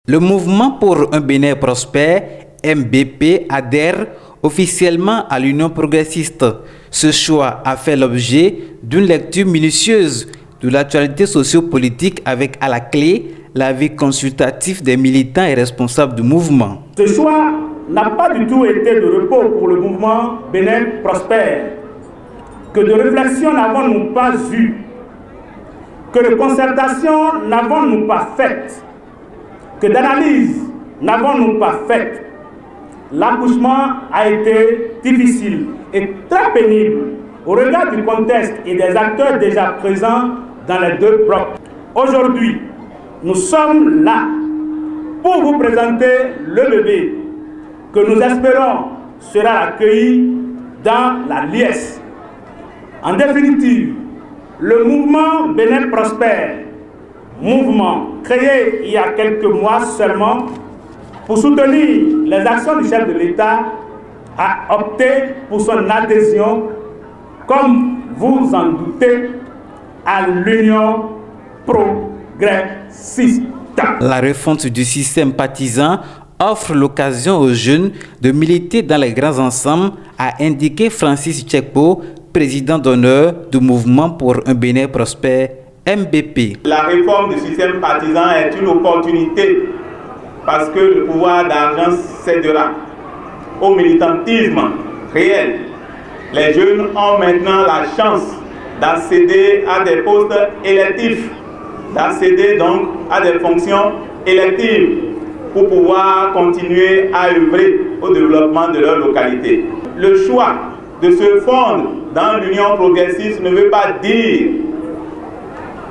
Le mouvement pour un Bénin prospère, MBP, adhère officiellement à l'Union progressiste. Ce choix a fait l'objet d'une lecture minutieuse de l'actualité sociopolitique avec à la clé l'avis consultatif des militants et responsables du mouvement. Ce choix n'a pas du tout été de repos pour le mouvement Bénin prospère. Que de réflexions n'avons-nous pas eues, que de concertations n'avons-nous pas faites, que d'analyses n'avons-nous pas faites. L'accouchement a été difficile et très pénible au regard du contexte et des acteurs déjà présents dans les deux blocs. Aujourd'hui, nous sommes là pour vous présenter le bébé que nous espérons sera accueilli dans la liesse. En définitive, le mouvement Bénin prospère, mouvement créé il y a quelques mois seulement pour soutenir les actions du chef de l'État, a opté pour son adhésion, comme vous en doutez, à l'Union progressiste. La refonte du système partisan offre l'occasion aux jeunes de militer dans les grands ensembles, a indiqué Francis Tchekpo, président d'honneur du mouvement pour un Bénin prospère, MBP. La réforme du système partisan est une opportunité parce que le pouvoir d'argent cédera au militantisme réel. Les jeunes ont maintenant la chance d'accéder à des postes électifs, d'accéder donc à des fonctions électives pour pouvoir continuer à œuvrer au développement de leur localité. Le choix de se fondre dans l'Union progressiste ne veut pas dire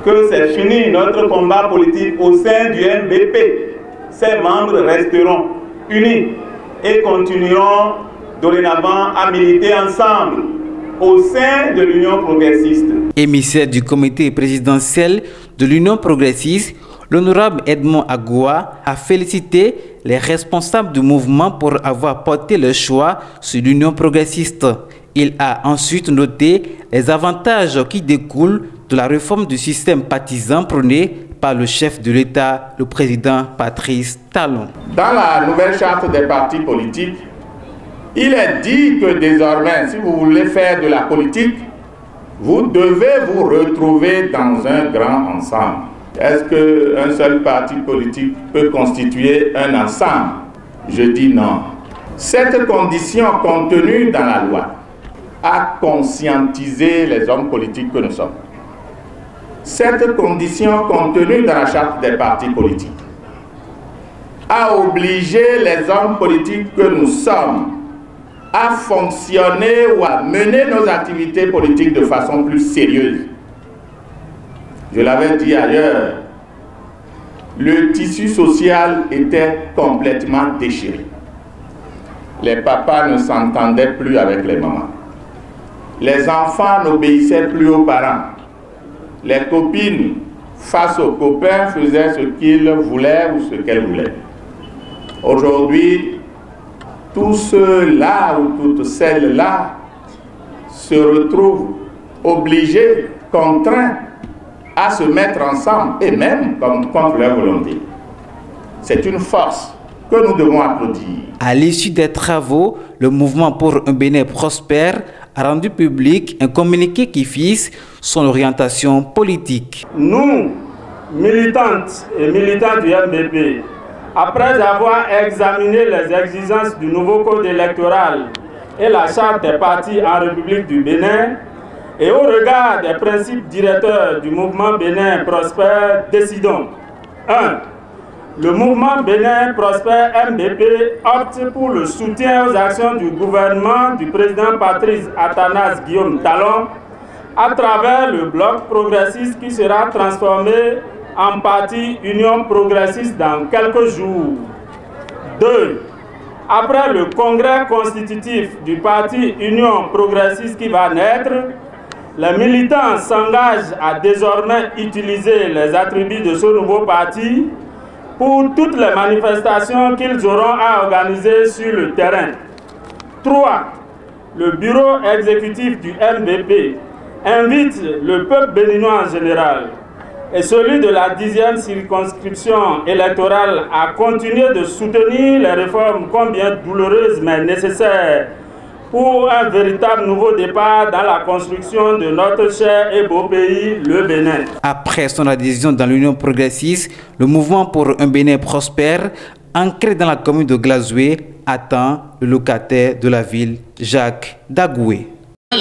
que c'est fini notre combat politique au sein du MBP. Ses membres resteront unis et continueront dorénavant à militer ensemble au sein de l'Union progressiste. Émissaire du comité présidentiel de l'Union progressiste, l'honorable Edmond Agoua a félicité les responsables du mouvement pour avoir porté le choix sur l'Union progressiste. Il a ensuite noté les avantages qui découlent de la réforme du système partisan prônée par le chef de l'État, le président Patrice Talon. Dans la nouvelle charte des partis politiques, il est dit que désormais, si vous voulez faire de la politique, vous devez vous retrouver dans un grand ensemble. Est-ce qu'un seul parti politique peut constituer un ensemble? Je dis non. Cette condition contenue dans la loi a conscientisé les hommes politiques que nous sommes. Cette condition contenue dans la charte des partis politiques a obligé les hommes politiques que nous sommes à fonctionner ou à mener nos activités politiques de façon plus sérieuse. Je l'avais dit ailleurs, le tissu social était complètement déchiré. Les papas ne s'entendaient plus avec les mamans. Les enfants n'obéissaient plus aux parents. Les copines, face aux copains, faisaient ce qu'ils voulaient ou ce qu'elles voulaient. Aujourd'hui, tous ceux-là ou toutes celles-là se retrouvent obligés, contraints à se mettre ensemble et même contre leur volonté. C'est une force que nous devons applaudir. À l'issue des travaux, le mouvement pour un Bénin prospère a rendu public un communiqué qui fixe son orientation politique. Nous, militantes et militants du MBP, après avoir examiné les exigences du nouveau code électoral et la charte des partis en République du Bénin, et au regard des principes directeurs du mouvement Bénin prospère, décidons 1. Le mouvement Bénin prospère MBP opte pour le soutien aux actions du gouvernement du président Patrice Athanase Guillaume Talon à travers le bloc progressiste qui sera transformé en parti Union progressiste dans quelques jours. 2. Après le congrès constitutif du parti Union progressiste qui va naître, les militants s'engagent à désormais utiliser les attributs de ce nouveau parti pour toutes les manifestations qu'ils auront à organiser sur le terrain. 3. Le bureau exécutif du MBP invite le peuple béninois en général et celui de la 10e circonscription électorale a continué de soutenir les réformes combien douloureuses mais nécessaires pour un véritable nouveau départ dans la construction de notre cher et beau pays, le Bénin. Après son adhésion dans l'Union progressiste, le mouvement pour un Bénin prospère, ancré dans la commune de Glazoué, attend le locataire de la ville, Jacques Dagoué. Et